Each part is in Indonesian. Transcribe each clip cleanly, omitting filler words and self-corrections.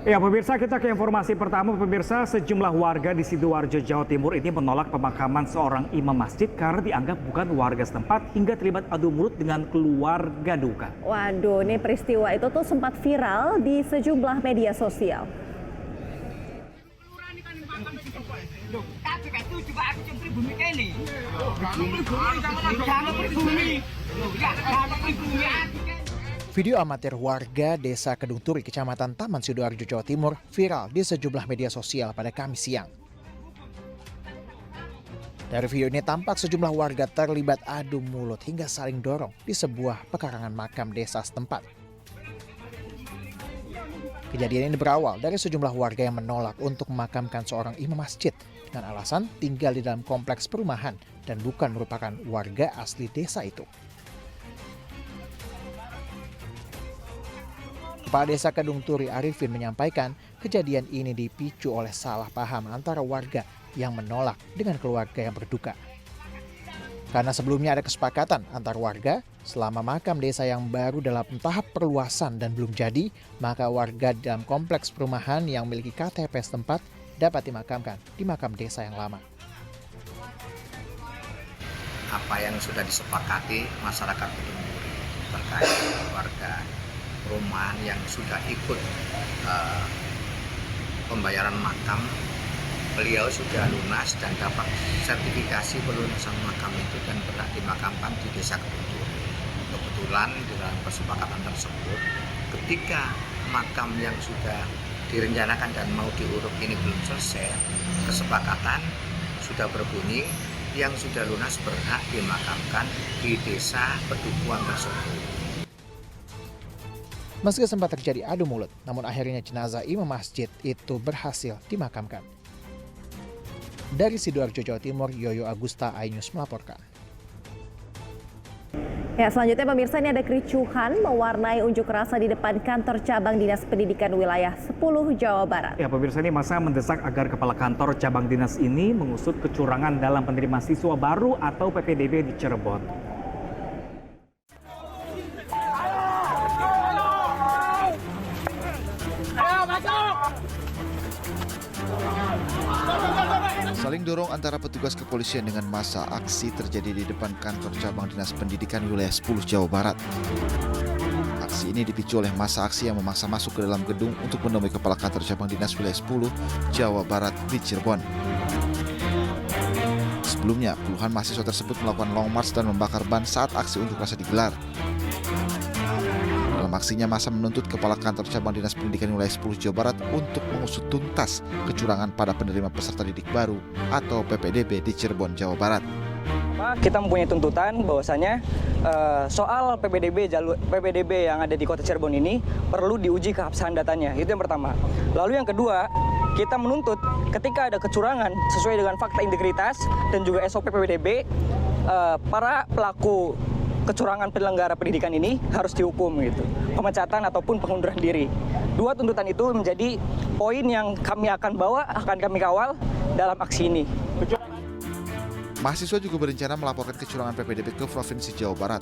Ya pemirsa, kita ke informasi pertama. Pemirsa, sejumlah warga di Sidoarjo, Jawa Timur ini menolak pemakaman seorang imam masjid karena dianggap bukan warga setempat hingga terlibat adu mulut dengan keluarga duka. Waduh, ini peristiwa itu tuh sempat viral di sejumlah media sosial. Video amatir warga Desa Kedung Turi, Kecamatan Taman Sidoarjo, Jawa Timur viral di sejumlah media sosial pada Kamis siang. Dari video ini tampak sejumlah warga terlibat adu mulut hingga saling dorong di sebuah pekarangan makam desa setempat. Kejadian ini berawal dari sejumlah warga yang menolak untuk memakamkan seorang imam masjid dengan alasan tinggal di dalam kompleks perumahan dan bukan merupakan warga asli desa itu. Kepala Desa Kedung Turi Arifin menyampaikan kejadian ini dipicu oleh salah paham antara warga yang menolak dengan keluarga yang berduka. Karena sebelumnya ada kesepakatan antar warga, selama makam desa yang baru dalam tahap perluasan dan belum jadi, maka warga di dalam kompleks perumahan yang memiliki KTP setempat dapat dimakamkan di makam desa yang lama. Apa yang sudah disepakati masyarakat Kedung Turi terkait warga perumahan yang sudah ikut pembayaran makam, beliau sudah lunas dan dapat sertifikasi pelunasan makam itu dan berhak dimakamkan di Desa Kedung Turi. Kebetulan di dalam kesepakatan tersebut, ketika makam yang sudah direncanakan dan mau diuruk ini belum selesai, kesepakatan sudah berbunyi yang sudah lunas berhak dimakamkan di Desa Pedukuhan tersebut. Meski sempat terjadi adu mulut, namun akhirnya jenazah imam masjid itu berhasil dimakamkan. Dari Sidoarjo, Jawa Timur, Yoyo Agusta, iNews melaporkan. Ya, selanjutnya pemirsa, ini ada kericuhan mewarnai unjuk rasa di depan kantor cabang Dinas Pendidikan wilayah 10 Jawa Barat. Ya pemirsa, ini masa mendesak agar kepala kantor cabang dinas ini mengusut kecurangan dalam penerimaan siswa baru atau PPDB di Cirebon. Saling dorong antara petugas kepolisian dengan massa aksi terjadi di depan kantor cabang Dinas Pendidikan wilayah 10 Jawa Barat. Aksi ini dipicu oleh massa aksi yang memaksa masuk ke dalam gedung untuk menemui kepala kantor cabang Dinas wilayah 10 Jawa Barat di Cirebon. Sebelumnya, puluhan mahasiswa tersebut melakukan long march dan membakar ban saat aksi unjuk rasa digelar. Dalam aksinya, massa menuntut kepala kantor cabang Dinas Pendidikan wilayah 10 Jawa Barat untuk mengusut tuntas kecurangan pada penerima peserta didik baru atau PPDB di Cirebon, Jawa Barat. Kita mempunyai tuntutan bahwasanya soal PPDB yang ada di Kota Cirebon ini perlu diuji keabsahan datanya. Itu yang pertama. Lalu yang kedua, kita menuntut ketika ada kecurangan sesuai dengan fakta integritas dan juga SOP PPDB, para pelaku kecurangan penyelenggara pendidikan ini harus dihukum gitu. Pemecatan ataupun pengunduran diri. Dua tuntutan itu menjadi poin yang kami akan bawa, akan kami kawal dalam aksi ini. Mahasiswa juga berencana melaporkan kecurangan PPDB ke Provinsi Jawa Barat.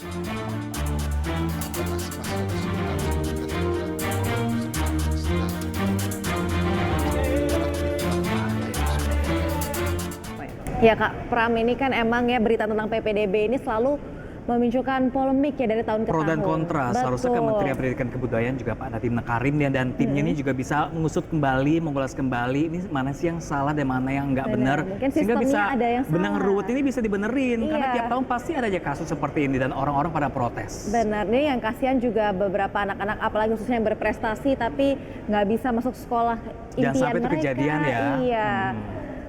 Ya Kak Pram, ini kan emang ya berita tentang PPDB ini selalu memunculkan polemik ya dari tahun ke tahun. Pro dan kontra. Seharusnya Kementerian Pendidikan dan Kebudayaan juga Pak Nadiem Makarim dan timnya ini juga bisa mengusut kembali, mengulas kembali ini mana sih yang salah dan mana yang nggak benar. Sehingga bisa ada yang benang ruwet ini bisa dibenerin. Iya. Karena tiap tahun pasti ada aja kasus seperti ini dan orang-orang pada protes. Benar, nih yang kasihan juga beberapa anak-anak apalagi khususnya yang berprestasi tapi nggak bisa masuk sekolah impian Jangan sampai itu mereka. kejadian ya. Iya.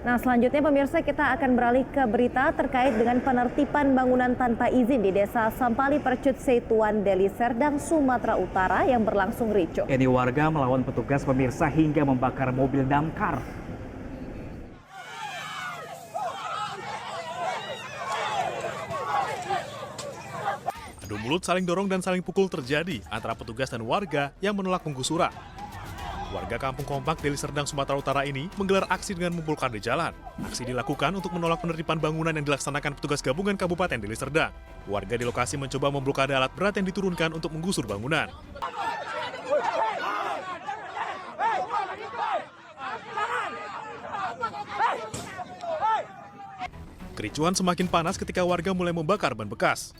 Nah, selanjutnya pemirsa, kita akan beralih ke berita terkait dengan penertiban bangunan tanpa izin di Desa Sampali Percut Setuan, Deli Serdang, Sumatera Utara yang berlangsung ricuh. Ini warga melawan petugas pemirsa hingga membakar mobil damkar. Adu mulut, saling dorong dan saling pukul terjadi antara petugas dan warga yang menolak penggusuran. Warga Kampung Kompak, Deli Serdang, Sumatera Utara ini menggelar aksi dengan mengumpulkan di jalan. Aksi dilakukan untuk menolak penertiban bangunan yang dilaksanakan petugas gabungan Kabupaten Deli Serdang. Warga di lokasi mencoba memblokade alat berat yang diturunkan untuk menggusur bangunan. Kericuhan semakin panas ketika warga mulai membakar ban bekas.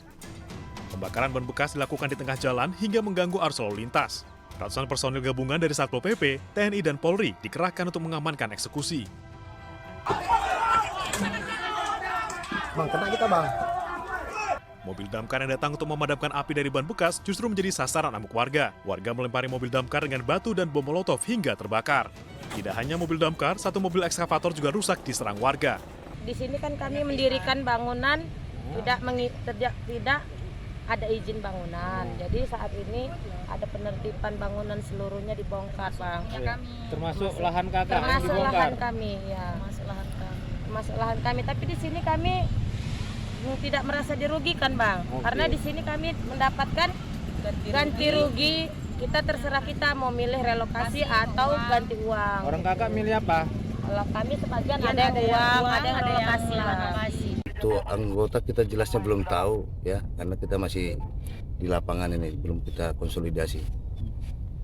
Pembakaran ban bekas dilakukan di tengah jalan hingga mengganggu arus lalu lintas. Ratusan personil gabungan dari Satpol PP, TNI, dan Polri dikerahkan untuk mengamankan eksekusi. Bang, kena kita bang. Mobil damkar yang datang untuk memadamkan api dari ban bekas justru menjadi sasaran amuk warga. Warga melempari mobil damkar dengan batu dan bom molotov hingga terbakar. Tidak hanya mobil damkar, satu mobil ekskavator juga rusak diserang warga. Di sini kan kami mendirikan bangunan tidak ada izin bangunan. Jadi saat ini ada penertiban bangunan seluruhnya dibongkar, Bang. Ya, termasuk lahan kakak termasuk dibongkar. Lahan kami, ya. Termasuk lahan kami. Tapi di sini kami tidak merasa dirugikan, Bang. Oke. Karena di sini kami mendapatkan ganti rugi. Kita terserah kita mau milih relokasi atau ganti uang. Orang kakak milih apa? Kalau kami sebagian ada yang uang, ada yang relokasi, Bang. Itu anggota kita jelasnya belum tahu ya, karena kita masih di lapangan ini, belum kita konsolidasi.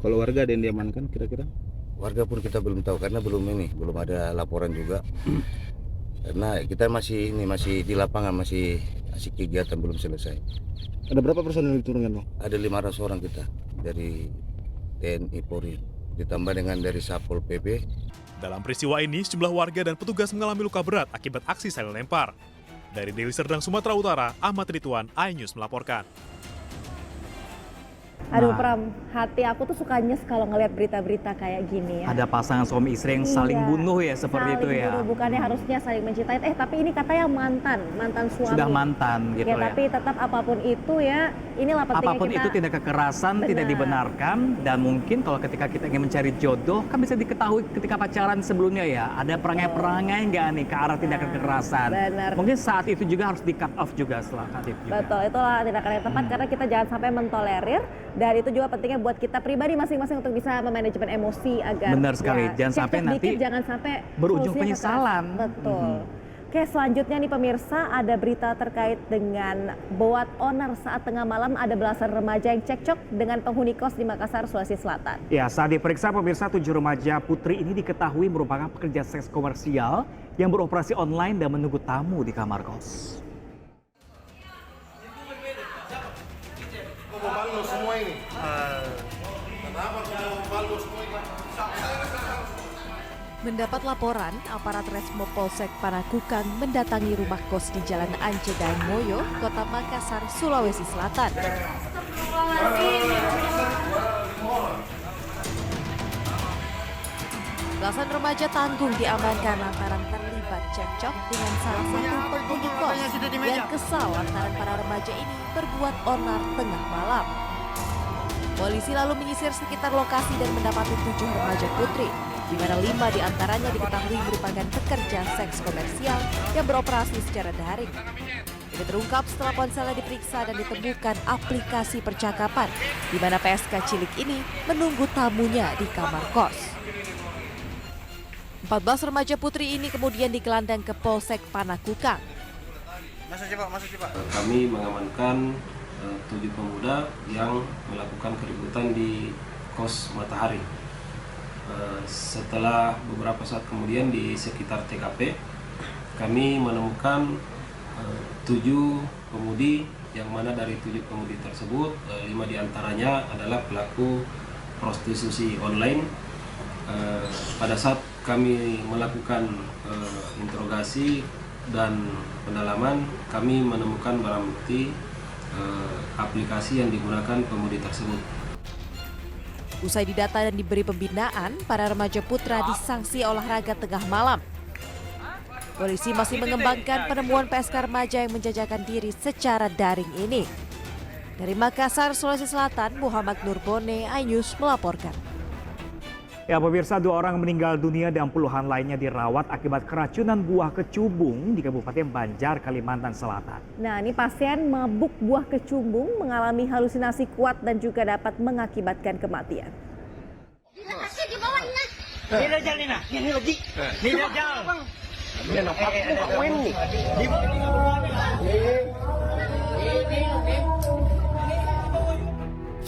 Kalau warga ada yang diamankan kira-kira? Warga pun kita belum tahu karena belum ada laporan juga. Karena kita masih di lapangan, masih kegiatan belum selesai. Ada berapa personil diturunkan, Bang? Ada 500 orang kita dari TNI Polri, ditambah dengan dari Satpol PP. Dalam peristiwa ini, sejumlah warga dan petugas mengalami luka berat akibat aksi saling lempar. Dari Deli Serdang, Sumatera Utara, Ahmad Ridwan, iNews melaporkan. Aduh Pram, hati aku tuh suka nyes kalau ngelihat berita-berita kayak gini ya. Ada pasangan suami istri yang saling bunuh ya seperti itu ya. Saling bunuh, bukannya harusnya saling mencintai. Tapi ini katanya mantan suami. Sudah mantan gitu ya. Tapi tetap apapun itu ya, inilah pentingnya apapun kita. itu tidak kekerasan, Benar. tidak dibenarkan, dan mungkin kalau ketika kita ingin mencari jodoh kan bisa diketahui ketika pacaran sebelumnya ya, ada perangai-perangai nggak nih ke arah tindakan kekerasan. Benar. Mungkin saat itu juga harus di cut off juga setelah itu juga. Betul, itulah tindakan yang tepat karena kita jangan sampai mentolerir, dan itu juga pentingnya buat kita pribadi masing-masing untuk bisa memanajemen emosi agar Benar sekali, jangan sampai cek-cek nanti dikit, jangan sampai berujung solusinya penyesalan. kekerasan. Betul. Oke, selanjutnya nih pemirsa, ada berita terkait dengan bawat onar saat tengah malam ada belasan remaja yang cekcok dengan penghuni kos di Makassar, Sulawesi Selatan. Ya, saat diperiksa pemirsa, 7 remaja putri ini diketahui merupakan pekerja seks komersial yang beroperasi online dan menunggu tamu di kamar kos. Mendapat laporan, aparat Resmo Polsek Panakukang mendatangi rumah kos di Jalan Ancedan Moyo, Kota Makassar, Sulawesi Selatan. Belasan remaja tanggung diamankan lantaran terlibat cekcok dengan salah satu penghuni kos yang kesal lantaran para remaja ini berbuat onar tengah malam. Polisi lalu menyisir sekitar lokasi dan mendapati 7 remaja putri, di mana 5 diantaranya diketahui merupakan pekerja seks komersial yang beroperasi secara daring. Ini terungkap setelah ponselnya diperiksa dan ditemukan aplikasi percakapan, di mana PSK cilik ini menunggu tamunya di kamar kos. 14 remaja putri ini kemudian digelandang ke Polsek Panakukang. Masuk coba. Kami mengamankan 7 pemuda yang melakukan keributan di kos Matahari. Setelah beberapa saat kemudian di sekitar TKP, kami menemukan 7 pemudi, yang mana dari 7 pemudi tersebut 5 diantaranya adalah pelaku prostitusi online. Pada saat kami melakukan interogasi dan pendalaman, kami menemukan barang bukti aplikasi yang digunakan pemudi tersebut. Usai didata dan diberi pembinaan, para remaja putra disanksi olahraga tengah malam. Polisi masih mengembangkan penemuan PSK remaja yang menjajakan diri secara daring ini. Dari Makassar, Sulawesi Selatan, Muhammad Nurbone, iNews melaporkan. Ya pemirsa, 2 orang meninggal dunia dan puluhan lainnya dirawat akibat keracunan buah kecubung di Kabupaten Banjar, Kalimantan Selatan. Nah, ini pasien mabuk buah kecubung mengalami halusinasi kuat dan juga dapat mengakibatkan kematian.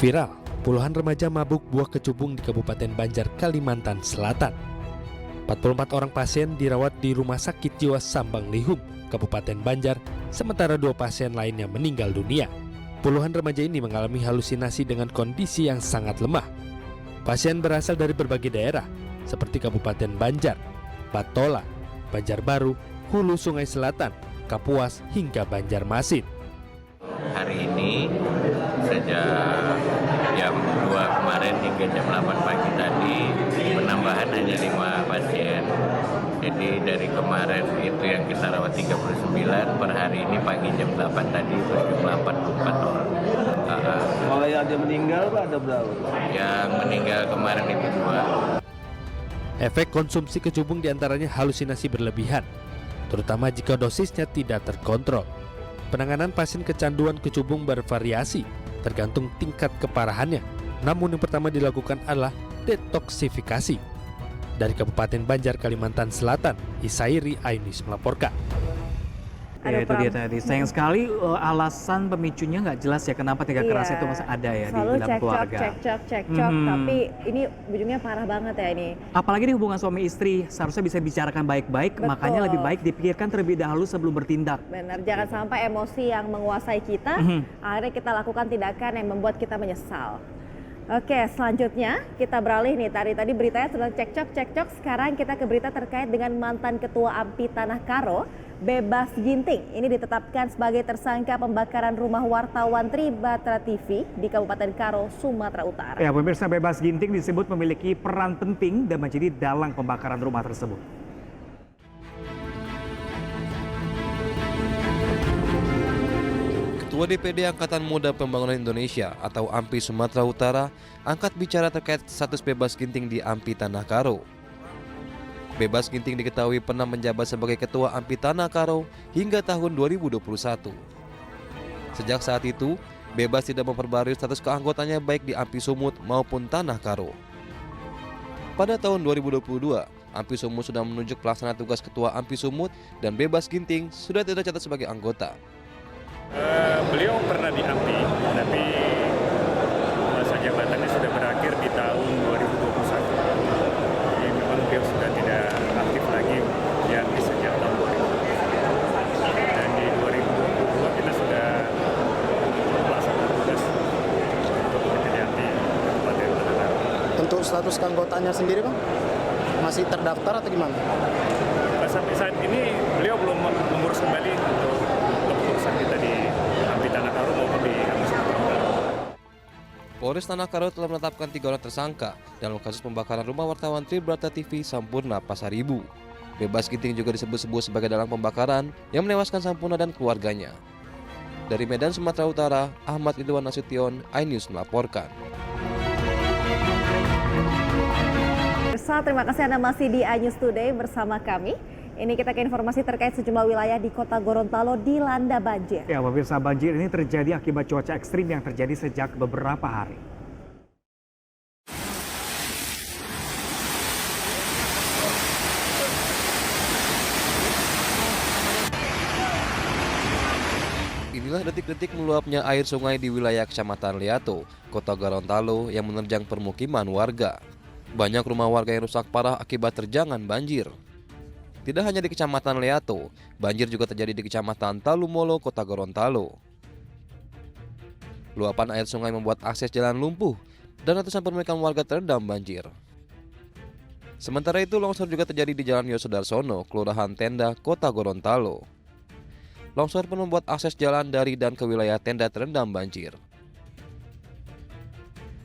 Viral, puluhan remaja mabuk buah kecubung di Kabupaten Banjar, Kalimantan Selatan. 44 orang pasien dirawat di Rumah Sakit Jiwa Sambang Lihum, Kabupaten Banjar, sementara 2 pasien lainnya meninggal dunia. Puluhan remaja ini mengalami halusinasi dengan kondisi yang sangat lemah. Pasien berasal dari berbagai daerah, seperti Kabupaten Banjar, Batola, Banjarbaru, Hulu Sungai Selatan, Kapuas, hingga Banjarmasin. Hari ini sejak jam 2 kemarin hingga jam 8 pagi tadi penambahan hanya 5 pasien. Jadi dari kemarin itu yang kita rawat 39, per hari ini pagi jam 8 tadi berjumlah 44 orang. Kalau yang ada meninggal Pak, ada berapa? Yang meninggal kemarin itu 2. Efek konsumsi kecubung diantaranya halusinasi berlebihan, terutama jika dosisnya tidak terkontrol. Penanganan pasien kecanduan kecubung bervariasi, tergantung tingkat keparahannya. Namun yang pertama dilakukan adalah detoksifikasi. Dari Kabupaten Banjar, Kalimantan Selatan, Isairi Ainis melaporkan. Ya, itu dia tadi. Sayang sekali alasan pemicunya nggak jelas ya, kenapa tiga keras itu masih ada ya di dalam keluarga. Cekcok, tapi ini ujungnya parah banget ya ini. Apalagi di hubungan suami istri, seharusnya bisa bicarakan baik-baik, makanya lebih baik dipikirkan terlebih dahulu sebelum bertindak. Benar, jangan sampai emosi yang menguasai kita, akhirnya kita lakukan tindakan yang membuat kita menyesal. Oke, selanjutnya kita beralih nih, tadi beritanya sudah cekcok, sekarang kita ke berita terkait dengan mantan Ketua AMPI Tanah Karo, Bebas Ginting. Ini ditetapkan sebagai tersangka pembakaran rumah wartawan Tribatra TV di Kabupaten Karo, Sumatera Utara. Ya, pemirsa, Bebas Ginting disebut memiliki peran penting dan menjadi dalang pembakaran rumah tersebut. Ketua DPD Angkatan Muda Pembangunan Indonesia atau AMPI Sumatera Utara angkat bicara terkait status Bebas Ginting di AMPI Tanah Karo. Bebas Ginting diketahui pernah menjabat sebagai Ketua AMPI Tanah Karo hingga tahun 2021. Sejak saat itu, Bebas tidak memperbarui status keanggotaannya baik di AMPI Sumut maupun Tanah Karo. Pada tahun 2022, AMPI Sumut sudah menunjuk pelaksana tugas Ketua AMPI Sumut dan Bebas Ginting sudah tidak tercatat sebagai anggota. Beliau pernah di AMPI, tapi masa jabatannya sudah berakhir di tahun 2021. Jadi memang beliau sudah tidak aktif lagi yang sejak tahun 2020. Dan di 2022 kita sudah melaksanakan tugas untuk menjadi AMPI Kabupaten Tanah Karo. Untuk status keanggotaannya sendiri Bang, masih terdaftar atau gimana? Sampai saat ini beliau belum mengurus kembali untuk keputusan kita di AMPI Tanah Karo maupun di AMPI Sumatera Utara. Polres Tanah Karo telah menetapkan 3 orang tersangka dalam kasus pembakaran rumah wartawan Tribatra TV Sampurna Pasaribu. Bebas Ginting juga disebut-sebut sebagai dalang pembakaran yang menewaskan Sampurna dan keluarganya. Dari Medan, Sumatera Utara, Ahmad Ridwan Nasution, iNews melaporkan. Terima kasih Anda masih di iNews Today bersama kami. Ini kita ke informasi terkait sejumlah wilayah di Kota Gorontalo dilanda banjir. Ya, pemirsa, banjir ini terjadi akibat cuaca ekstrim yang terjadi sejak beberapa hari. Inilah detik-detik meluapnya air sungai di wilayah Kecamatan Leato, Kota Gorontalo yang menerjang permukiman warga. Banyak rumah warga yang rusak parah akibat terjangan banjir. Tidak hanya di Kecamatan Leato, banjir juga terjadi di Kecamatan Talumolo, Kota Gorontalo. Luapan air sungai membuat akses jalan lumpuh dan ratusan permukiman warga terendam banjir. Sementara itu, longsor juga terjadi di Jalan Yosudarsono, Kelurahan Tenda, Kota Gorontalo. Longsor pun membuat akses jalan dari dan ke wilayah Tenda terendam banjir.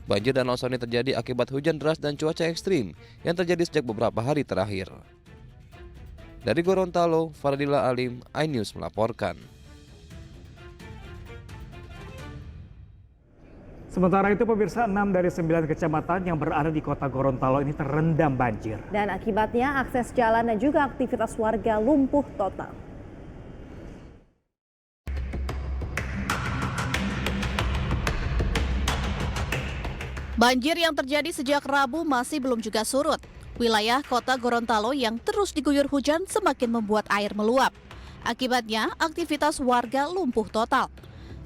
Banjir dan longsor ini terjadi akibat hujan deras dan cuaca ekstrim yang terjadi sejak beberapa hari terakhir. Dari Gorontalo, Fardila Alim, iNews melaporkan. Sementara itu, pemirsa, 6 dari 9 kecamatan yang berada di Kota Gorontalo ini terendam banjir. Dan akibatnya akses jalan dan juga aktivitas warga lumpuh total. Banjir yang terjadi sejak Rabu masih belum juga surut. Wilayah Kota Gorontalo yang terus diguyur hujan semakin membuat air meluap. Akibatnya, aktivitas warga lumpuh total.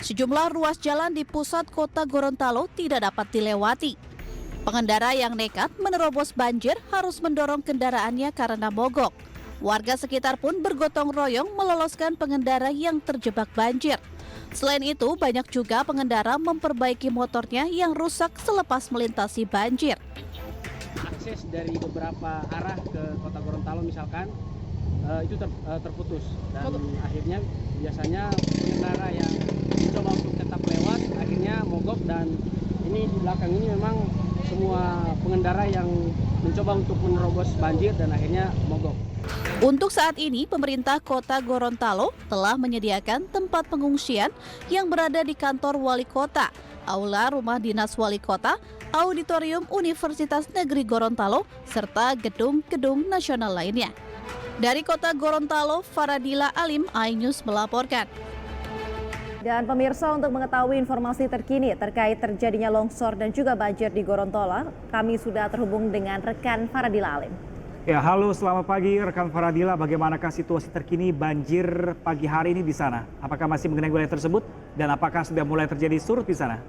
Sejumlah ruas jalan di pusat Kota Gorontalo tidak dapat dilewati. Pengendara yang nekat menerobos banjir harus mendorong kendaraannya karena mogok. Warga sekitar pun bergotong royong meloloskan pengendara yang terjebak banjir. Selain itu, banyak juga pengendara memperbaiki motornya yang rusak selepas melintasi banjir. Akses dari beberapa arah ke Kota Gorontalo misalkan itu terputus dan akhirnya biasanya pengendara yang mencoba untuk tetap lewat akhirnya mogok, dan ini di belakang ini memang semua pengendara yang mencoba untuk menerobos banjir dan akhirnya mogok. Untuk saat ini, pemerintah Kota Gorontalo telah menyediakan tempat pengungsian yang berada di kantor wali kota, aula rumah dinas wali kota, auditorium Universitas Negeri Gorontalo, serta gedung-gedung nasional lainnya. Dari Kota Gorontalo, Faradila Alim, iNews melaporkan. Dan pemirsa, untuk mengetahui informasi terkini terkait terjadinya longsor dan juga banjir di Gorontalo, kami sudah terhubung dengan rekan Faradila Alim. Ya, halo, selamat pagi rekan Faradila. Bagaimanakah situasi terkini banjir pagi hari ini di sana? Apakah masih mengenai wilayah tersebut dan apakah sudah mulai terjadi surut di sana?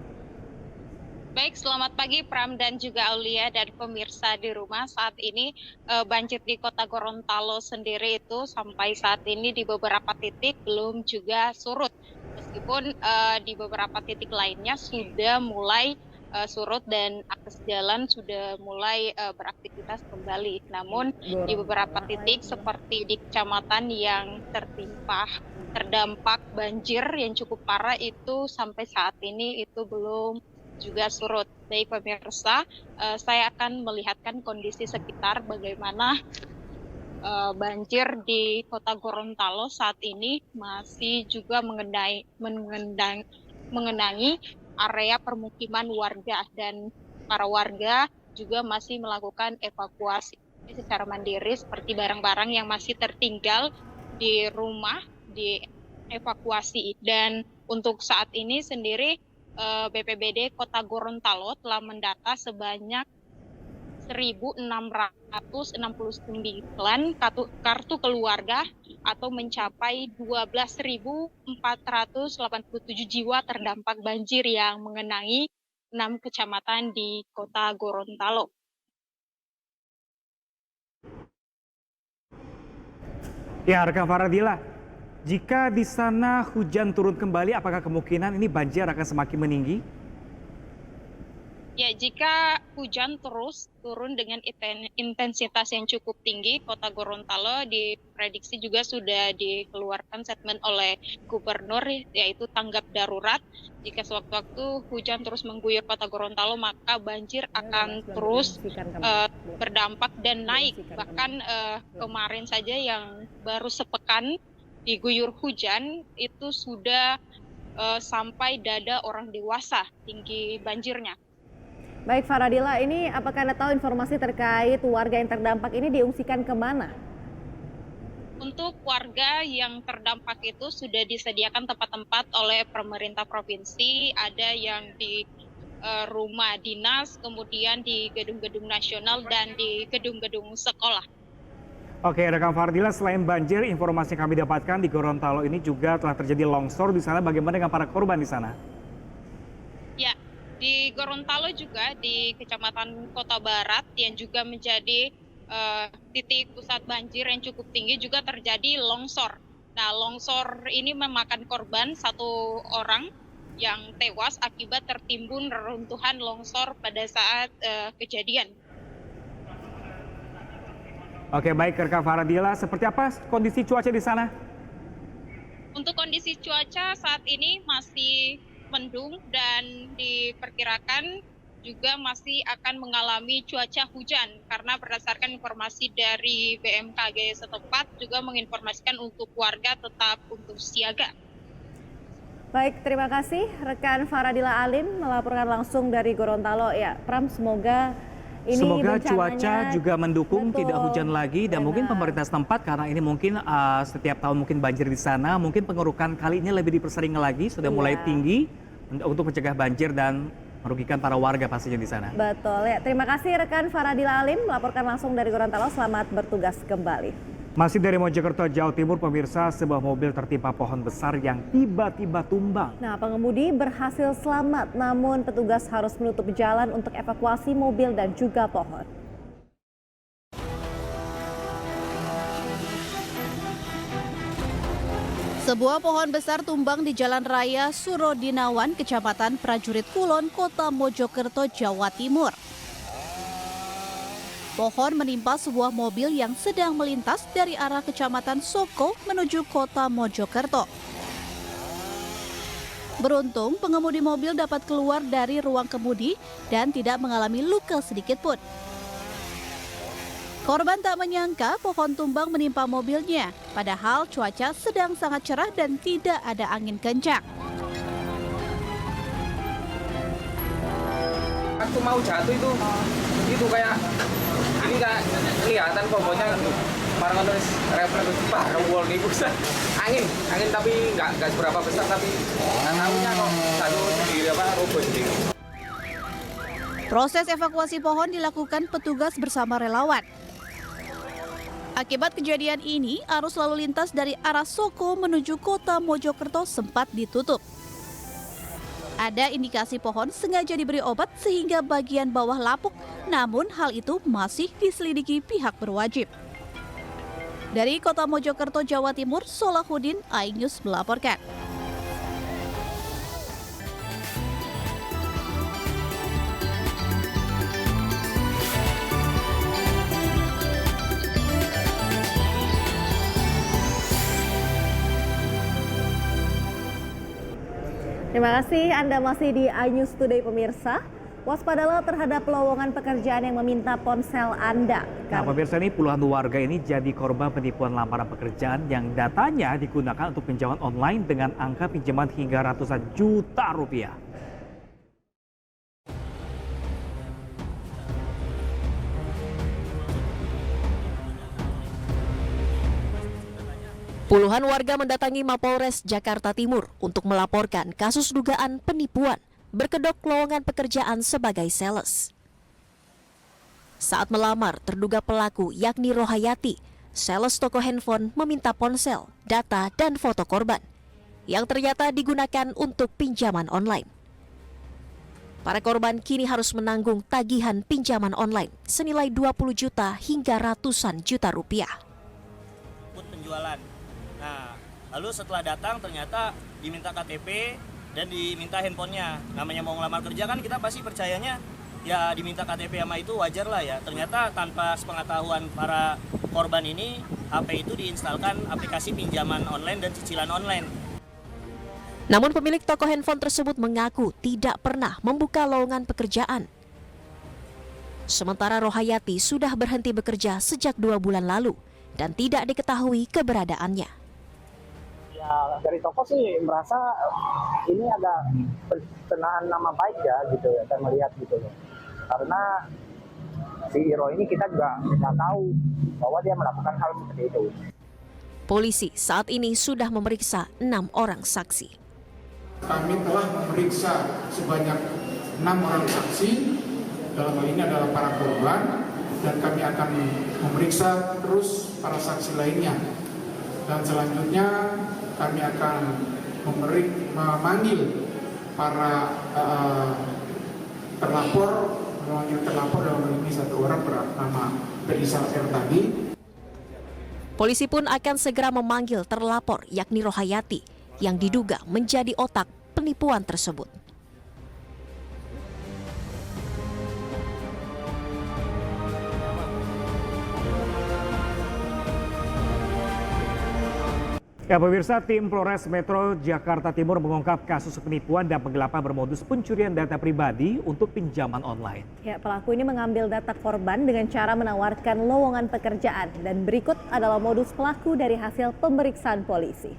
Baik, selamat pagi Pram dan juga Aulia dan pemirsa di rumah. Saat ini banjir di Kota Gorontalo sendiri itu sampai saat ini di beberapa titik belum juga surut. Meskipun di beberapa titik lainnya sudah mulai surut dan akses jalan sudah mulai beraktivitas kembali. Namun di beberapa titik seperti di kecamatan yang terdampak banjir yang cukup parah itu sampai saat ini itu belum juga surut. Baik pemirsa, saya akan melihatkan kondisi sekitar bagaimana banjir di Kota Gorontalo saat ini masih juga mengenangi area permukiman warga, dan para warga juga masih melakukan evakuasi secara mandiri seperti barang-barang yang masih tertinggal di rumah dievakuasi. Dan untuk saat ini sendiri BPBD Kota Gorontalo telah mendata sebanyak 1.669 kartu keluarga atau mencapai 12.487 jiwa terdampak banjir yang mengenangi 6 kecamatan di Kota Gorontalo. Ya, rekan Faradila, jika di sana hujan turun kembali, apakah kemungkinan ini banjir akan semakin meninggi? Ya, jika hujan terus turun dengan intensitas yang cukup tinggi, Kota Gorontalo diprediksi juga sudah dikeluarkan statement oleh Gubernur, yaitu tanggap darurat. Jika sewaktu-waktu hujan terus mengguyur Kota Gorontalo, maka banjir akan terus berdampak dan naik. Bahkan kemarin saja yang baru sepekan diguyur hujan, itu sudah sampai dada orang dewasa tinggi banjirnya. Baik Faradila, ini apakah Anda tahu informasi terkait warga yang terdampak ini diungsikan kemana? Untuk warga yang terdampak itu sudah disediakan tempat-tempat oleh pemerintah provinsi, ada yang di rumah dinas, kemudian di gedung-gedung nasional dan di gedung-gedung sekolah. Oke, rekan Faradila, selain banjir, informasi yang kami dapatkan di Gorontalo ini juga telah terjadi longsor di sana. Bagaimana dengan para korban di sana? Ya, di Gorontalo juga di Kecamatan Kota Barat yang juga menjadi titik pusat banjir yang cukup tinggi juga terjadi longsor. Nah, longsor ini memakan korban 1 orang yang tewas akibat tertimbun reruntuhan longsor pada saat kejadian. Oke, baik rekan Faradila, seperti apa kondisi cuaca di sana? Untuk kondisi cuaca saat ini masih mendung dan diperkirakan juga masih akan mengalami cuaca hujan karena berdasarkan informasi dari BMKG setempat juga menginformasikan untuk warga tetap untuk siaga. Baik, terima kasih rekan Faradila Alim melaporkan langsung dari Gorontalo. Ya, Pram, semoga cuaca juga mendukung, betul, tidak hujan lagi, dan mungkin pemerintah setempat karena ini mungkin setiap tahun mungkin banjir di sana, mungkin pengerukan kali ini lebih dipersering lagi, sudah mulai tinggi untuk mencegah banjir dan merugikan para warga pastinya di sana. Betul ya, terima kasih rekan Faradila Alim melaporkan langsung dari Gorontalo. Selamat bertugas kembali. Masih dari Mojokerto, Jawa Timur, pemirsa, sebuah mobil tertimpa pohon besar yang tiba-tiba tumbang. Nah, pengemudi berhasil selamat, namun petugas harus menutup jalan untuk evakuasi mobil dan juga pohon. Sebuah pohon besar tumbang di Jalan Raya Surodinawan, Kecamatan Prajurit Kulon, Kota Mojokerto, Jawa Timur. Pohon menimpa sebuah mobil yang sedang melintas dari arah Kecamatan Soko menuju Kota Mojokerto. Beruntung, pengemudi mobil dapat keluar dari ruang kemudi dan tidak mengalami luka sedikit pun. Korban tak menyangka pohon tumbang menimpa mobilnya, padahal cuaca sedang sangat cerah dan tidak ada angin kencang. Aku mau jatuh itu kayak ini kayak kelihatan pohonnya marah terus refleks parah wall nih buset. Angin tapi nggak seberapa besar, tapi nggak tahunya kok jatuh sendiri roboh sendiri. Proses evakuasi pohon dilakukan petugas bersama relawan. Akibat kejadian ini, arus lalu lintas dari arah Soko menuju Kota Mojokerto sempat ditutup. Ada indikasi pohon sengaja diberi obat sehingga bagian bawah lapuk, namun hal itu masih diselidiki pihak berwajib. Dari Kota Mojokerto, Jawa Timur, Solahuddin, iNews melaporkan. Terima kasih Anda masih di iNews Today pemirsa. Waspadalah terhadap lowongan pekerjaan yang meminta ponsel Anda. Nah pemirsa, ini puluhan warga ini jadi korban penipuan lamaran pekerjaan yang datanya digunakan untuk pinjaman online dengan angka pinjaman hingga ratusan juta rupiah. Puluhan warga mendatangi Mapolres Jakarta Timur untuk melaporkan kasus dugaan penipuan berkedok lowongan pekerjaan sebagai sales. Saat melamar, terduga pelaku yakni Rohayati, sales toko handphone, meminta ponsel, data, dan foto korban yang ternyata digunakan untuk pinjaman online. Para korban kini harus menanggung tagihan pinjaman online senilai 20 juta hingga ratusan juta rupiah. Penjualan. Nah, lalu setelah datang ternyata diminta KTP dan diminta handphonenya. Namanya mau ngelamar kerja kan kita pasti percayanya ya diminta KTP sama itu wajar lah ya. Ternyata tanpa sepengetahuan para korban ini, HP itu diinstalkan aplikasi pinjaman online dan cicilan online. Namun pemilik toko handphone tersebut mengaku tidak pernah membuka lowongan pekerjaan. Sementara Rohayati sudah berhenti bekerja sejak 2 bulan lalu dan tidak diketahui keberadaannya. Ya, dari toko sih merasa ini agak pencenaan nama baik ya gitu ya, saya melihat gitu loh. Karena si Iro ini kita juga nggak tahu bahwa dia melakukan hal seperti itu. Polisi saat ini sudah memeriksa 6 orang saksi. Kami telah memeriksa sebanyak 6 orang saksi, dalam hal ini adalah para korban, dan kami akan memeriksa terus para saksi lainnya. Dan selanjutnya kami akan memanggil para terlapor dalam hal ini 1 orang bernama Berisal R tadi. Polisi pun akan segera memanggil terlapor yakni Rohayati yang diduga menjadi otak penipuan tersebut. Ya pemirsa, tim Polres Metro Jakarta Timur mengungkap kasus penipuan dan penggelapan bermodus pencurian data pribadi untuk pinjaman online. Ya, pelaku ini mengambil data korban dengan cara menawarkan lowongan pekerjaan, dan berikut adalah modus pelaku dari hasil pemeriksaan polisi.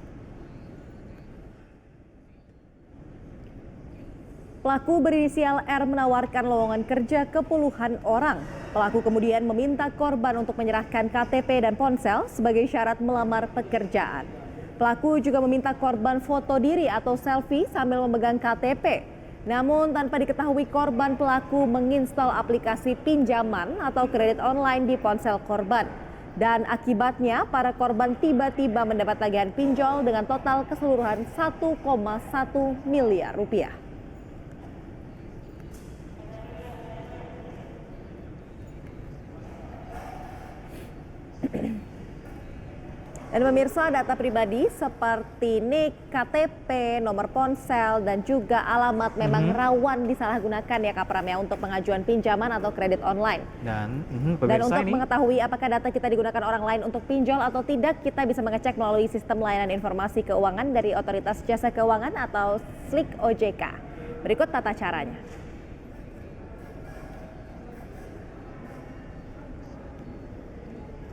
Pelaku berinisial R menawarkan lowongan kerja ke puluhan orang. Pelaku kemudian meminta korban untuk menyerahkan KTP dan ponsel sebagai syarat melamar pekerjaan. Pelaku juga meminta korban foto diri atau selfie sambil memegang KTP. Namun tanpa diketahui korban, pelaku menginstal aplikasi pinjaman atau kredit online di ponsel korban. Dan akibatnya para korban tiba-tiba mendapat tagihan pinjol dengan total keseluruhan 1,1 miliar rupiah. Dan pemirsa, data pribadi seperti NIK, KTP, nomor ponsel, dan juga alamat memang rawan disalahgunakan ya Kak Pram ya untuk pengajuan pinjaman atau kredit online. Dan untuk mengetahui apakah data kita digunakan orang lain untuk pinjol atau tidak, kita bisa mengecek melalui sistem layanan informasi keuangan dari Otoritas Jasa Keuangan atau SLIK OJK. Berikut tata caranya.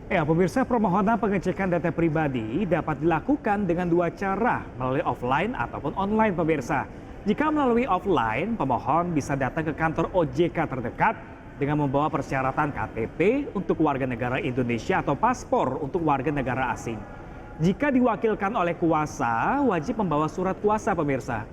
Ya, pemirsa, permohonan pengecekan data pribadi dapat dilakukan dengan dua cara, melalui offline ataupun online pemirsa. Jika melalui offline, pemohon bisa datang ke kantor OJK terdekat dengan membawa persyaratan KTP untuk warga negara Indonesia atau paspor untuk warga negara asing. Jika diwakilkan oleh kuasa, wajib membawa surat kuasa pemirsa.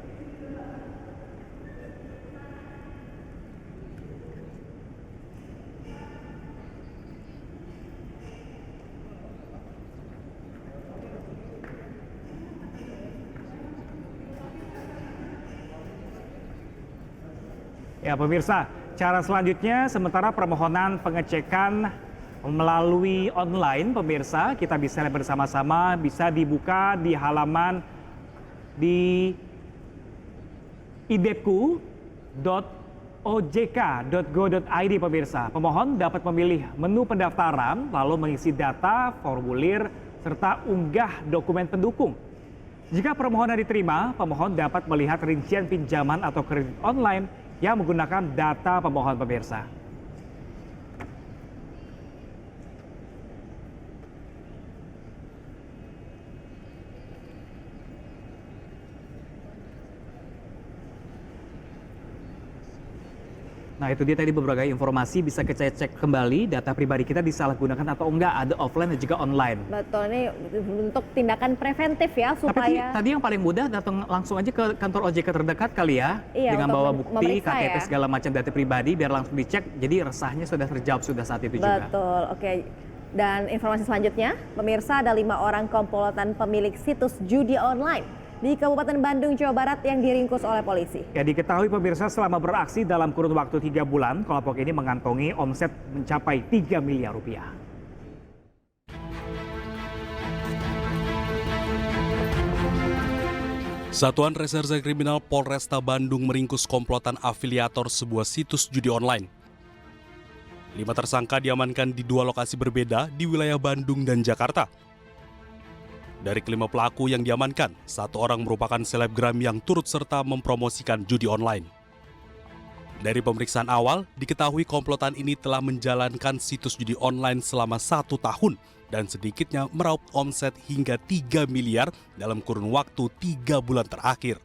Ya pemirsa, cara selanjutnya sementara permohonan pengecekan melalui online pemirsa, kita bisa lihat bersama-sama, bisa dibuka di halaman di idepku.ojk.go.id pemirsa. Pemohon dapat memilih menu pendaftaran, lalu mengisi data, formulir, serta unggah dokumen pendukung. Jika permohonan diterima, pemohon dapat melihat rincian pinjaman atau kredit online yang menggunakan data pemohon pemirsa. Nah itu dia tadi beberapa informasi, bisa kita cek kembali data pribadi kita disalahgunakan atau enggak, ada offline dan juga online. Betul, ini untuk tindakan preventif ya supaya... Tapi tadi yang paling mudah datang langsung aja ke kantor OJK terdekat kali ya. Iya, dengan bawa bukti, KTP ya, segala macam data pribadi biar langsung dicek, jadi resahnya sudah terjawab sudah saat itu juga. Betul, oke. Dan informasi selanjutnya, pemirsa, ada 5 orang komplotan pemilik situs judi online di Kabupaten Bandung, Jawa Barat yang diringkus oleh polisi. Ya, diketahui pemirsa selama beraksi dalam kurun waktu 3 bulan, kelompok ini mengantongi omset mencapai 3 miliar rupiah. Satuan Reserse Kriminal Polresta Bandung meringkus komplotan afiliator sebuah situs judi online. 5 tersangka diamankan di 2 lokasi berbeda di wilayah Bandung dan Jakarta. Dari kelima pelaku yang diamankan, 1 orang merupakan selebgram yang turut serta mempromosikan judi online. Dari pemeriksaan awal, diketahui komplotan ini telah menjalankan situs judi online selama 1 tahun dan sedikitnya meraup omset hingga 3 miliar dalam kurun waktu 3 bulan terakhir.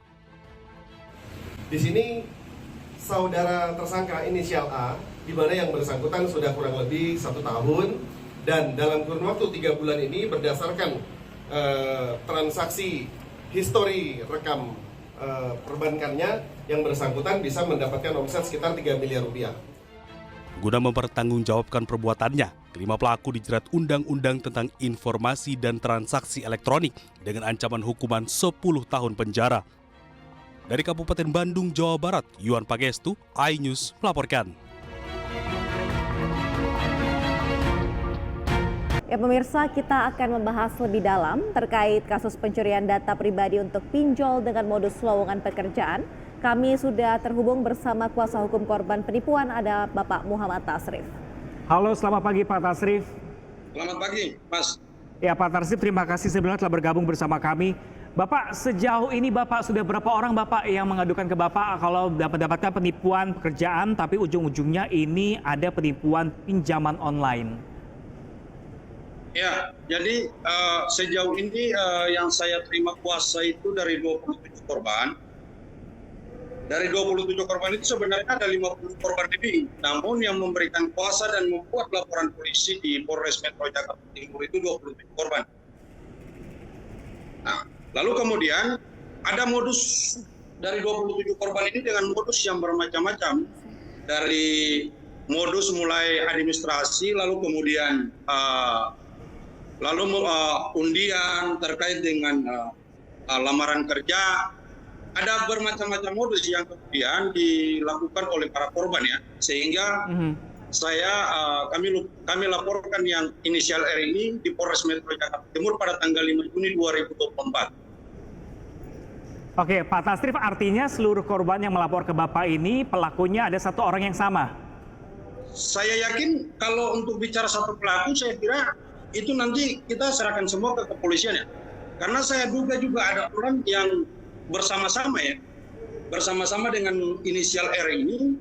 Di sini saudara tersangka inisial A, di mana yang bersangkutan sudah kurang lebih 1 tahun, dan dalam kurun waktu 3 bulan ini berdasarkan transaksi histori rekam perbankannya, yang bersangkutan bisa mendapatkan omset sekitar 3 miliar rupiah. Guna mempertanggungjawabkan perbuatannya, kelima pelaku dijerat Undang-Undang tentang Informasi dan Transaksi Elektronik dengan ancaman hukuman 10 tahun penjara. Dari Kabupaten Bandung, Jawa Barat, Yuan Pagestu, iNews melaporkan. Ya pemirsa, kita akan membahas lebih dalam terkait kasus pencurian data pribadi untuk pinjol dengan modus lowongan pekerjaan. Kami sudah terhubung bersama kuasa hukum korban penipuan, ada Bapak Muhammad Tasrif. Halo, selamat pagi Pak Tasrif. Selamat pagi, Mas. Ya Pak Tasrif, terima kasih sebenarnya telah bergabung bersama kami. Bapak, sejauh ini Bapak sudah berapa orang Bapak yang mengadukan ke Bapak kalau mendapatkan penipuan pekerjaan, tapi ujung-ujungnya ini ada penipuan pinjaman online? Ya, jadi sejauh ini yang saya terima kuasa itu dari 27 korban. Dari 27 korban itu sebenarnya ada 50 korban lebih. Namun yang memberikan kuasa dan membuat laporan polisi di Polres Metro Jakarta Timur itu 27 korban. Nah, lalu kemudian ada modus dari 27 korban ini dengan modus yang bermacam-macam. Dari modus mulai administrasi, lalu kemudian lalu undian terkait dengan lamaran kerja. Ada bermacam-macam modus yang kemudian dilakukan oleh para korban ya, sehingga kami laporkan yang inisial R ini di Polres Metro Jakarta Timur pada tanggal 5 Juni 2024. Oke, Pak Tasrif, artinya seluruh korban yang melapor ke Bapak ini pelakunya ada satu orang yang sama? Saya yakin kalau untuk bicara satu pelaku, saya kira itu nanti kita serahkan semua ke kepolisian ya. Karena saya duga juga ada orang yang bersama-sama ya, bersama-sama dengan inisial R ini,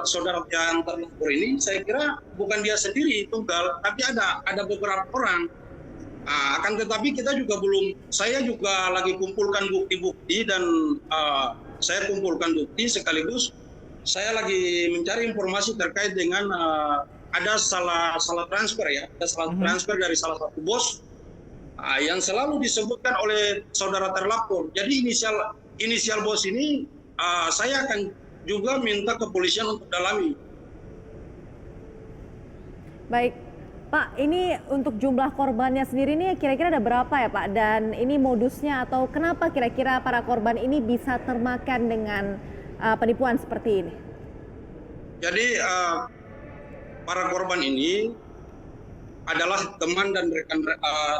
saudara yang terlapor ini, saya kira bukan dia sendiri tunggal, tapi ada beberapa orang. Akan tetapi kita juga saya juga lagi kumpulkan bukti-bukti dan saya kumpulkan bukti sekaligus saya lagi mencari informasi terkait dengan ada salah transfer ya, ada salah transfer dari salah satu bos yang selalu disebutkan oleh saudara terlapor. Jadi inisial bos ini saya akan juga minta kepolisian untuk dalami. Baik, Pak, ini untuk jumlah korbannya sendiri ini kira-kira ada berapa ya Pak? Dan ini modusnya atau kenapa kira-kira para korban ini bisa termakan dengan penipuan seperti ini? Jadi para korban ini adalah teman dan rekan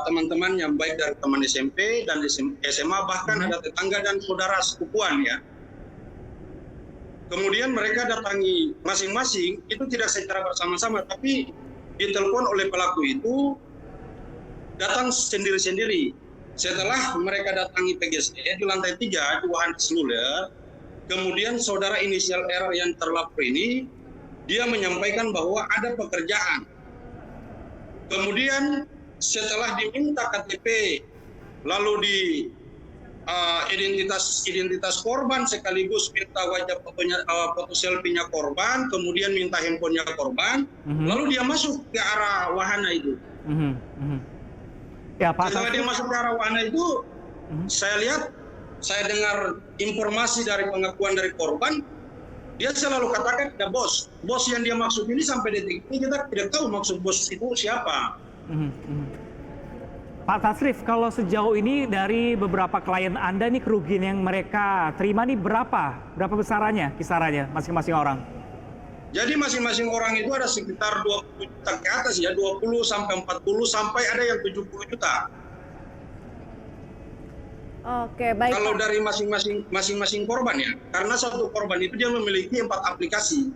teman-teman yang baik dari teman SMP dan SMA, bahkan ada tetangga dan saudara sepupuan ya. Kemudian mereka datangi masing-masing, itu tidak secara bersama-sama, tapi ditelepon oleh pelaku itu datang sendiri-sendiri. Setelah mereka datangi PGC di lantai 3 di Wahana Seluler, kemudian saudara inisial R yang terlapor ini, dia menyampaikan bahwa ada pekerjaan. Kemudian setelah diminta KTP, lalu di identitas korban sekaligus minta wajah foto selfie-nya korban, kemudian minta handphonenya korban, lalu dia masuk ke arah wahana itu. Ya, Pak, setelah dia masuk ke arah wahana itu, saya dengar informasi dari pengakuan dari korban, dia selalu katakan ada bos. Bos yang dia maksud ini sampai detik ini kita tidak tahu maksud bos itu siapa. Pak Tasrif, kalau sejauh ini dari beberapa klien Anda nih kerugian yang mereka terima nih berapa? Berapa besarannya, kisarannya masing-masing orang? Jadi masing-masing orang itu ada sekitar 20 juta ke atas ya, 20 sampai 40 sampai ada yang 70 juta. Oke, baik. Kalau dari masing-masing korban ya, karena satu korban itu dia memiliki 4 aplikasi.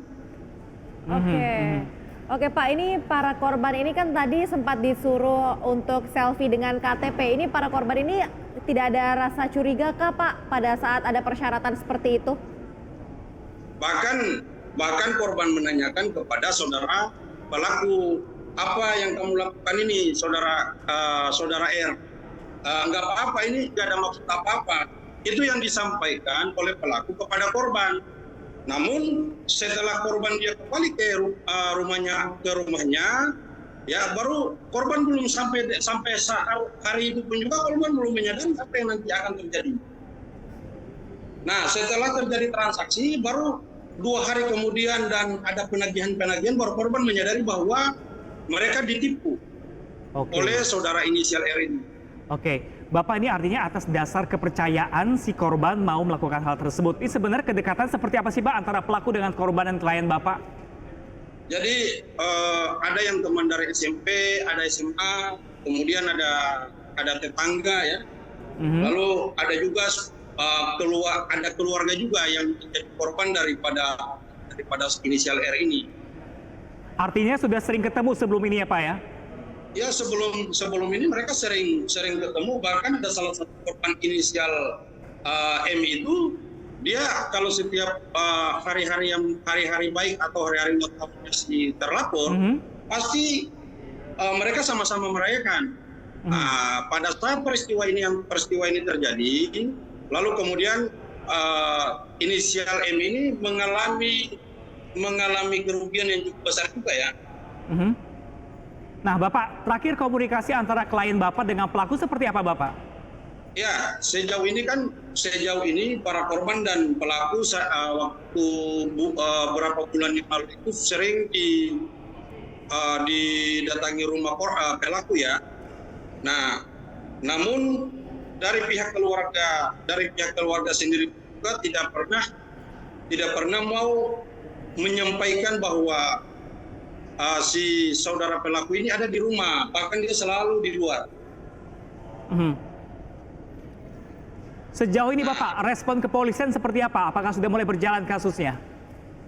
Oke Pak, ini para korban ini kan tadi sempat disuruh untuk selfie dengan KTP. Ini para korban ini tidak ada rasa curiga kah Pak pada saat ada persyaratan seperti itu? Bahkan korban menanyakan kepada saudara pelaku, apa yang kamu lakukan ini saudara R? Nggak apa-apa, ini nggak ada maksud apa-apa. Itu yang disampaikan oleh pelaku kepada korban. Namun setelah korban dia kembali ke rumahnya, ya baru korban belum sampai hari itu pun juga korban belum menyadari apa yang nanti akan terjadi. Nah, setelah terjadi transaksi, baru 2 hari kemudian dan ada penagihan-penagihan, baru korban menyadari bahwa mereka ditipu oleh saudara inisial R ini. Oke, Bapak, ini artinya atas dasar kepercayaan si korban mau melakukan hal tersebut. Ini sebenarnya kedekatan seperti apa sih Pak antara pelaku dengan korban dan klien Bapak? Jadi ada yang teman dari SMP, ada SMA, kemudian ada tetangga ya. Lalu ada juga ada keluarga juga yang menjadi korban daripada inisial R ini. Artinya sudah sering ketemu sebelum ini ya Pak ya? Ya, sebelum ini mereka sering ketemu, bahkan ada salah satu korban inisial M itu, dia kalau setiap hari-hari baik atau hari-hari notifikasi terlapor, pasti mereka sama-sama merayakan. Pada saat peristiwa ini terjadi, lalu kemudian inisial M ini mengalami kerugian yang cukup besar juga ya. Nah Bapak, terakhir komunikasi antara klien Bapak dengan pelaku seperti apa Bapak? Ya, sejauh ini para korban dan pelaku waktu beberapa bulan yang lalu itu sering didatangi rumah pelaku ya. Nah, namun dari pihak keluarga sendiri juga tidak pernah mau menyampaikan bahwa si saudara pelaku ini ada di rumah, bahkan dia selalu di luar. Sejauh ini Bapak, respon kepolisian seperti apa? Apakah sudah mulai berjalan kasusnya?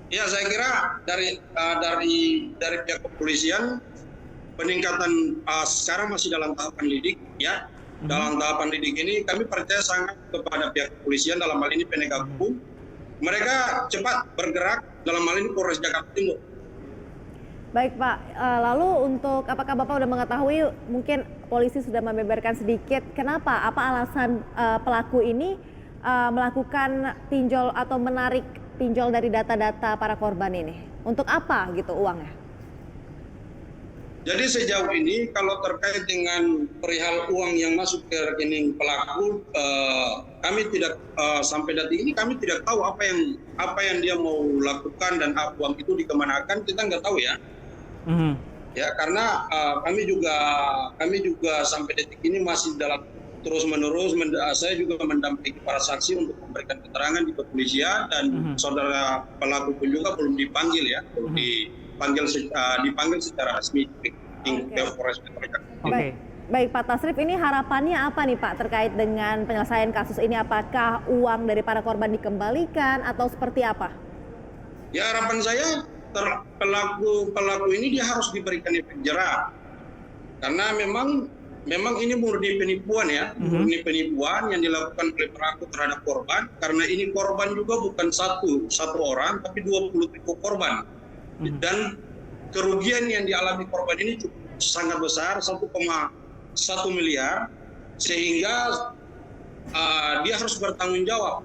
Ya, saya kira dari pihak kepolisian peningkatan sekarang masih dalam tahapan lidik, ya. Dalam tahapan lidik ini kami percaya sangat kepada pihak kepolisian, dalam hal ini penegak hukum. Mereka cepat bergerak, dalam hal ini Polres Jakarta Timur. Baik Pak, lalu untuk apakah Bapak sudah mengetahui, mungkin polisi sudah membeberkan sedikit kenapa, apa alasan pelaku ini melakukan pinjol atau menarik pinjol dari data-data para korban ini? Untuk apa gitu uangnya? Jadi sejauh ini kalau terkait dengan perihal uang yang masuk ke rekening pelaku, kami tidak sampai detik ini kami tidak tahu apa yang dia mau lakukan dan uang itu dikemanakan, kita nggak tahu ya. Ya, karena kami juga sampai detik ini masih dalam terus-menerus. Saya juga mendampingi para saksi untuk memberikan keterangan di kepolisian, dan saudara pelaku pun juga belum dipanggil ya, belum dipanggil secara resmi di Polres Metro Jakarta. Baik Pak Tasrif, ini harapannya apa nih Pak terkait dengan penyelesaian kasus ini? Apakah uang dari para korban dikembalikan atau seperti apa? Ya, harapan saya pelaku ini dia harus diberikan efek jerah, karena memang ini murni penipuan ya, murni penipuan yang dilakukan oleh pelaku terhadap korban, karena ini korban juga bukan satu orang, tapi 27 korban. Dan kerugian yang dialami korban ini cukup sangat besar, 1,1 miliar, sehingga dia harus bertanggung jawab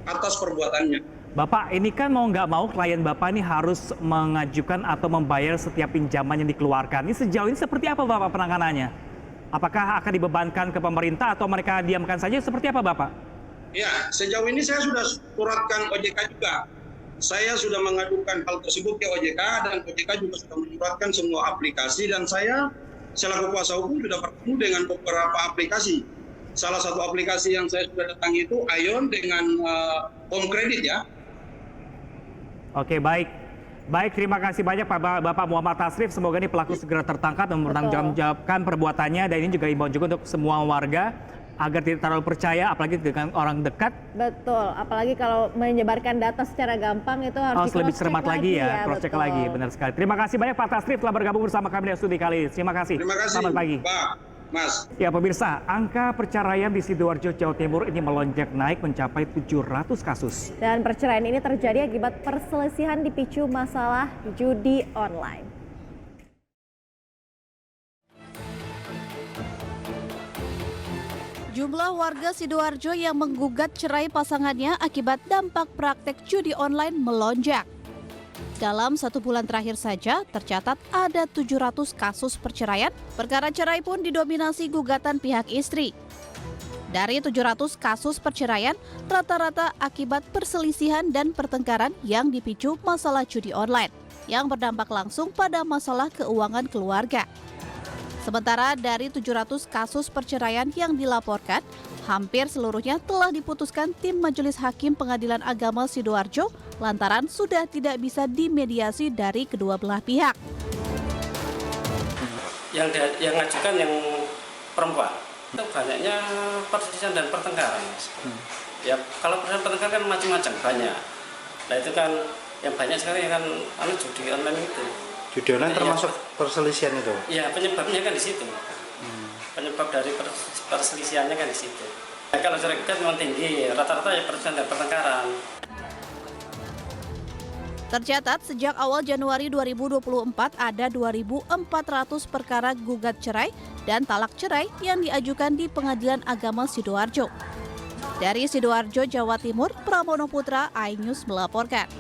atas perbuatannya. Bapak, ini kan mau nggak mau klien Bapak ini harus mengajukan atau membayar setiap pinjaman yang dikeluarkan. Ini sejauh ini seperti apa Bapak penanganannya? Apakah akan dibebankan ke pemerintah atau mereka diamkan saja? Seperti apa Bapak? Ya, sejauh ini saya sudah suratkan OJK juga. Saya sudah mengadukan hal tersebut ke OJK, dan OJK juga sudah menyuratkan semua aplikasi, dan saya selaku kuasa hukum sudah bertemu dengan beberapa aplikasi. Salah satu aplikasi yang saya sudah datangi itu Ion dengan Home Credit ya. Oke, baik. Baik, terima kasih banyak Bapak Muhammad Tasrif. Semoga ini pelaku segera tertangkap dan mempertanggungjawabkan perbuatannya. Dan ini juga imbauan juga untuk semua warga agar tidak terlalu percaya, apalagi dengan orang dekat. Betul, apalagi kalau menyebarkan data secara gampang itu harus lebih cermat lagi ya, cross check lagi, benar sekali. Terima kasih banyak Pak Tasrif telah bergabung bersama kami di studi kali ini. Terima kasih. Selamat pagi. Pak, Mas. Ya pemirsa, angka perceraian di Sidoarjo, Jawa Timur ini melonjak naik mencapai 700 kasus. Dan perceraian ini terjadi akibat perselisihan dipicu masalah judi online. Jumlah warga Sidoarjo yang menggugat cerai pasangannya akibat dampak praktek judi online melonjak. Dalam 1 bulan terakhir saja, tercatat ada 700 kasus perceraian. Perkara cerai pun didominasi gugatan pihak istri. Dari 700 kasus perceraian, rata-rata akibat perselisihan dan pertengkaran yang dipicu masalah judi online, yang berdampak langsung pada masalah keuangan keluarga. Sementara dari 700 kasus perceraian yang dilaporkan, hampir seluruhnya telah diputuskan tim Majelis Hakim Pengadilan Agama Sidoarjo lantaran sudah tidak bisa dimediasi dari kedua belah pihak. Yang ngajukan yang perempuan itu banyaknya perselisihan dan pertengkaran. Ya kalau pertengkaran kan macam-macam banyak. Nah itu kan yang banyak sekarang kan judi online itu. Judi online termasuk perselisihan itu? Iya, penyebabnya kan di situ. Penyebab dari perselisihannya kan di situ. Ya, kalau ceraikan memang tinggi, rata-rata ya perselisihan dan pertengkaran. Tercatat sejak awal Januari 2024 ada 2.400 perkara gugat cerai dan talak cerai yang diajukan di Pengadilan Agama Sidoarjo. Dari Sidoarjo, Jawa Timur, Pramono Putra, iNews melaporkan.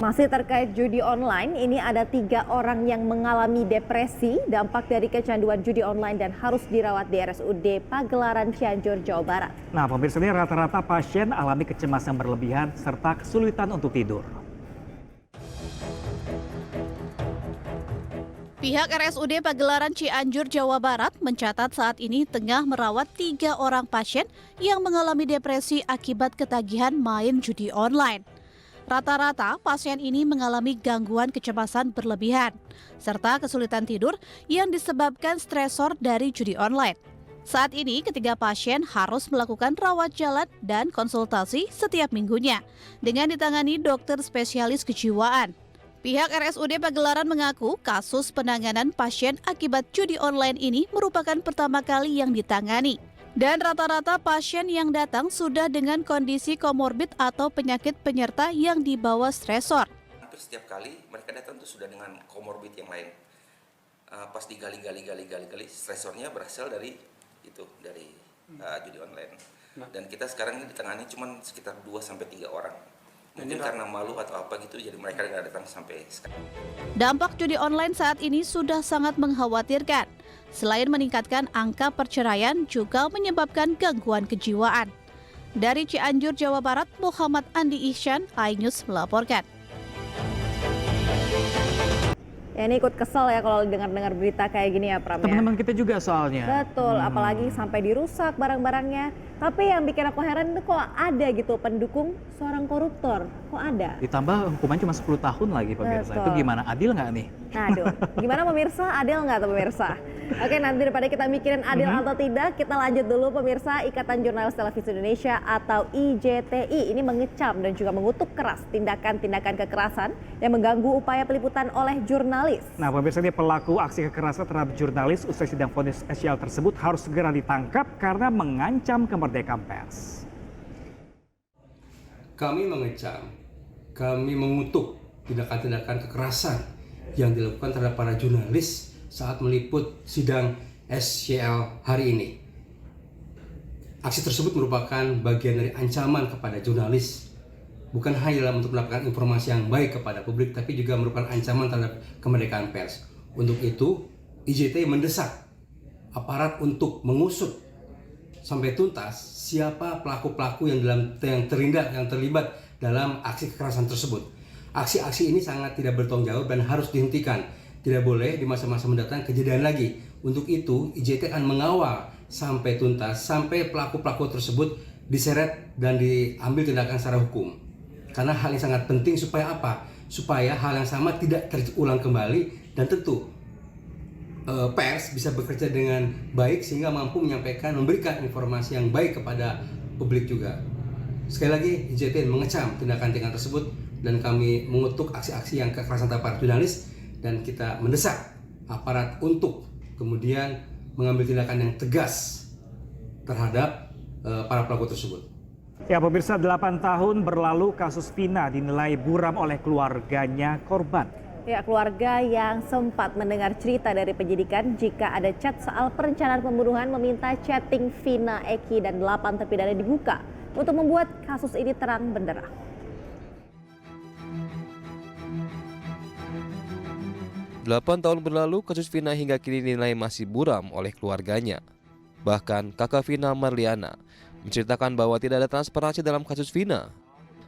Masih terkait judi online, ini ada 3 orang yang mengalami depresi dampak dari kecanduan judi online dan harus dirawat di RSUD Pagelaran Cianjur, Jawa Barat. Nah, pemirsa, ini rata-rata pasien alami kecemasan berlebihan serta kesulitan untuk tidur. Pihak RSUD Pagelaran Cianjur, Jawa Barat mencatat saat ini tengah merawat 3 orang pasien yang mengalami depresi akibat ketagihan main judi online. Rata-rata pasien ini mengalami gangguan kecemasan berlebihan, serta kesulitan tidur yang disebabkan stresor dari judi online. Saat ini ketiga pasien harus melakukan rawat jalan dan konsultasi setiap minggunya dengan ditangani dokter spesialis kejiwaan. Pihak RSUD Pagelaran mengaku kasus penanganan pasien akibat judi online ini merupakan pertama kali yang ditangani. Dan rata-rata pasien yang datang sudah dengan kondisi komorbid atau penyakit penyerta yang dibawa stresor. Hampir setiap kali mereka datang tuh sudah dengan komorbid yang lain. Pas digali, stresornya berasal dari itu, dari judi online. Dan kita sekarang ini ditangani cuma sekitar 2-3 orang. Mungkin karena malu atau apa gitu, jadi mereka nggak datang sampai sekarang. Dampak judi online saat ini sudah sangat mengkhawatirkan. Selain meningkatkan angka perceraian, juga menyebabkan gangguan kejiwaan. Dari Cianjur, Jawa Barat, Muhammad Andi Ihsan, iNews melaporkan. Ya, ini ikut kesel ya kalau dengar-dengar berita kayak gini ya, Pram. Teman-teman kita juga soalnya. Betul, apalagi sampai dirusak barang-barangnya. Tapi yang bikin aku heran itu kok ada gitu pendukung seorang koruptor, kok ada? Ditambah hukumannya cuma 10 tahun lagi pemirsa. Betul. Itu gimana, adil nggak nih? Aduh, gimana pemirsa, adil nggak tuh pemirsa? Oke, nanti daripada kita mikirin adil atau tidak, kita lanjut dulu pemirsa. Ikatan Jurnalis Televisi Indonesia atau IJTI ini mengecam dan juga mengutuk keras tindakan-tindakan kekerasan yang mengganggu upaya peliputan oleh jurnalis. Nah pemirsa, ini pelaku aksi kekerasan terhadap jurnalis usai sidang vonis spesial tersebut harus segera ditangkap karena mengancam kemerdekaan pers. Kami mengecam, kami mengutuk tindakan-tindakan kekerasan yang dilakukan terhadap para jurnalis saat meliput sidang SCL hari ini. Aksi tersebut merupakan bagian dari ancaman kepada jurnalis, bukan hanya dalam untuk mendapatkan informasi yang baik kepada publik, tapi juga merupakan ancaman terhadap kemerdekaan pers. Untuk itu, IJTI mendesak aparat untuk mengusut sampai tuntas siapa pelaku-pelaku yang terlibat dalam aksi kekerasan tersebut. Aksi-aksi ini sangat tidak bertanggung jawab dan harus dihentikan. Tidak boleh di masa-masa mendatang kejadian lagi. Untuk itu, IJTI akan mengawal sampai tuntas, sampai pelaku-pelaku tersebut diseret dan diambil tindakan secara hukum. Karena hal ini sangat penting supaya apa? Supaya hal yang sama tidak terulang kembali, dan tentu pers bisa bekerja dengan baik sehingga mampu menyampaikan, memberikan informasi yang baik kepada publik juga. Sekali lagi, IJTI mengecam tindakan-tindakan tersebut dan kami mengutuk aksi-aksi yang kekerasan terhadap para jurnalis, dan kita mendesak aparat untuk kemudian mengambil tindakan yang tegas terhadap para pelaku tersebut. Ya pemirsa, 8 tahun berlalu kasus Vina dinilai buram oleh keluarganya korban. Ya, keluarga yang sempat mendengar cerita dari penyidikan jika ada chat soal perencanaan pembunuhan meminta chatting Vina, Eki, dan 8 terpidana dibuka untuk membuat kasus ini terang benderang. Delapan tahun berlalu, kasus Vina hingga kini dinilai masih buram oleh keluarganya. Bahkan kakak Vina, Marliana, menceritakan bahwa tidak ada transparansi dalam kasus Vina.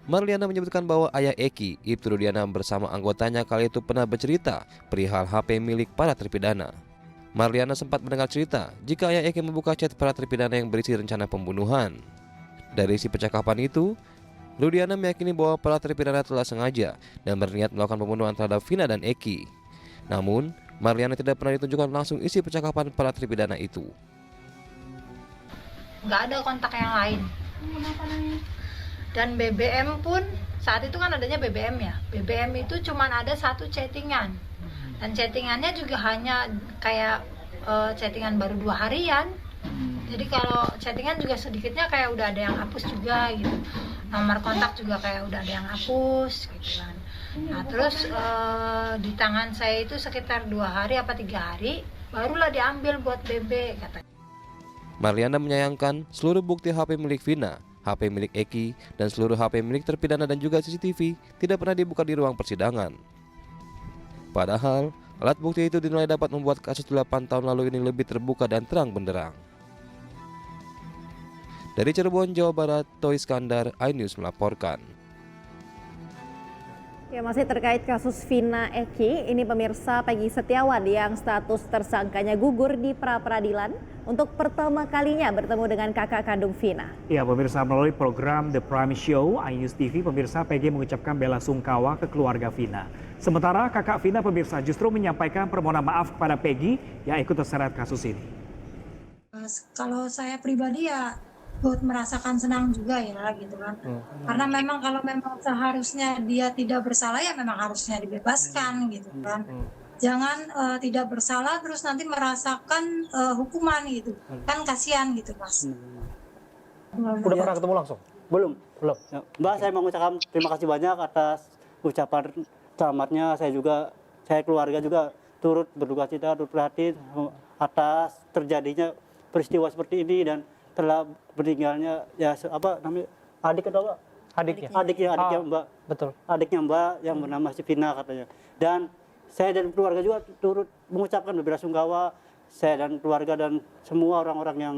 Marliana menyebutkan bahwa ayah Eki, Ibtu Rudiana, bersama anggotanya kala itu pernah bercerita perihal HP milik para terpidana. Marliana sempat mendengar cerita jika ayah Eki membuka chat para terpidana yang berisi rencana pembunuhan. Dari isi percakapan itu, Rudiana meyakini bahwa para terpidana telah sengaja dan berniat melakukan pembunuhan terhadap Vina dan Eki. Namun, Marliana tidak pernah ditunjukkan langsung isi percakapan para terpidana itu. Nggak ada kontak yang lain. Dan BBM pun, saat itu kan adanya BBM ya. BBM itu cuma ada satu chattingan. Dan chattingannya juga hanya kayak chattingan baru 2 harian. Jadi kalau chattingan juga sedikitnya kayak udah ada yang hapus juga gitu. Nomor kontak juga kayak udah ada yang hapus gitu kan. Nah terus di tangan saya itu sekitar 2 hari apa 3 hari barulah diambil buat BB katanya. Marliana menyayangkan seluruh bukti HP milik Vina, HP milik Eki, dan seluruh HP milik terpidana dan juga CCTV tidak pernah dibuka di ruang persidangan. Padahal alat bukti itu dinilai dapat membuat kasus 8 tahun lalu ini lebih terbuka dan terang benderang. Dari Cirebon, Jawa Barat, Toy Iskandar, iNews melaporkan. Ya, masih terkait kasus Vina Eki, ini pemirsa Peggy Setiawan yang status tersangkanya gugur di pra-peradilan untuk pertama kalinya bertemu dengan kakak kandung Vina. Ya, pemirsa, melalui program The Prime Show, iNews TV, pemirsa Peggy mengucapkan bela sungkawa ke keluarga Vina. Sementara kakak Vina, pemirsa, justru menyampaikan permohonan maaf kepada Peggy yang ikut terseret kasus ini. Kalau saya pribadi ya merasakan senang juga ya gitu kan. Karena memang kalau memang seharusnya dia tidak bersalah ya memang harusnya dibebaskan gitu kan. Jangan tidak bersalah terus nanti merasakan hukuman gitu. Kan kasihan gitu Mas. Udah pernah ketemu langsung? Belum. Ya, Mbak, saya mau mengucapkan terima kasih banyak atas ucapan selamatnya. Saya keluarga juga turut berduka cita, turut prihatin atas terjadinya peristiwa seperti ini dan telah meninggalnya adik atau adiknya Mbak. Betul. Adiknya Mbak yang bernama si Vina katanya. Dan saya dan keluarga juga turut mengucapkan belasungkawa. Saya dan keluarga dan semua orang-orang yang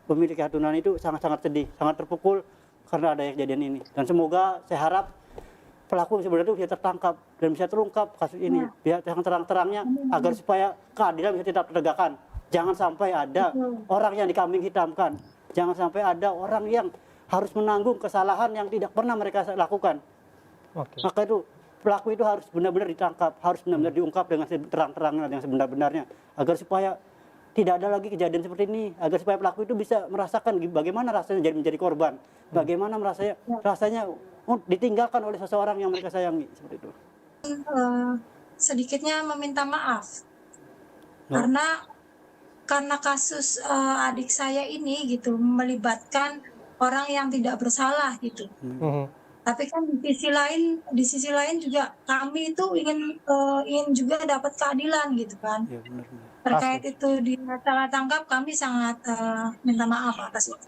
pemilik keturunan itu sangat-sangat sedih, sangat terpukul karena ada kejadian ini. Dan semoga saya harap pelaku sebenarnya itu bisa tertangkap dan bisa terungkap kasus ini. Biar terang-terangnya agar supaya keadilan bisa tetap tegakkan. Jangan sampai ada orang yang dikambing hitamkan. Jangan sampai ada orang yang harus menanggung kesalahan yang tidak pernah mereka lakukan. Maka itu pelaku itu harus benar-benar ditangkap, harus benar-benar diungkap dengan terang-terangnya, yang sebenar-benarnya. Agar supaya tidak ada lagi kejadian seperti ini. Agar supaya pelaku itu bisa merasakan bagaimana rasanya menjadi korban. Bagaimana rasanya ditinggalkan oleh seseorang yang mereka sayangi. Seperti itu. Sedikitnya meminta maaf. Karena kasus adik saya ini gitu melibatkan orang yang tidak bersalah gitu. Tapi kan di sisi lain juga kami itu ingin juga dapat keadilan gitu kan. Terkait itu di salah tangkap kami sangat minta maaf atas itu.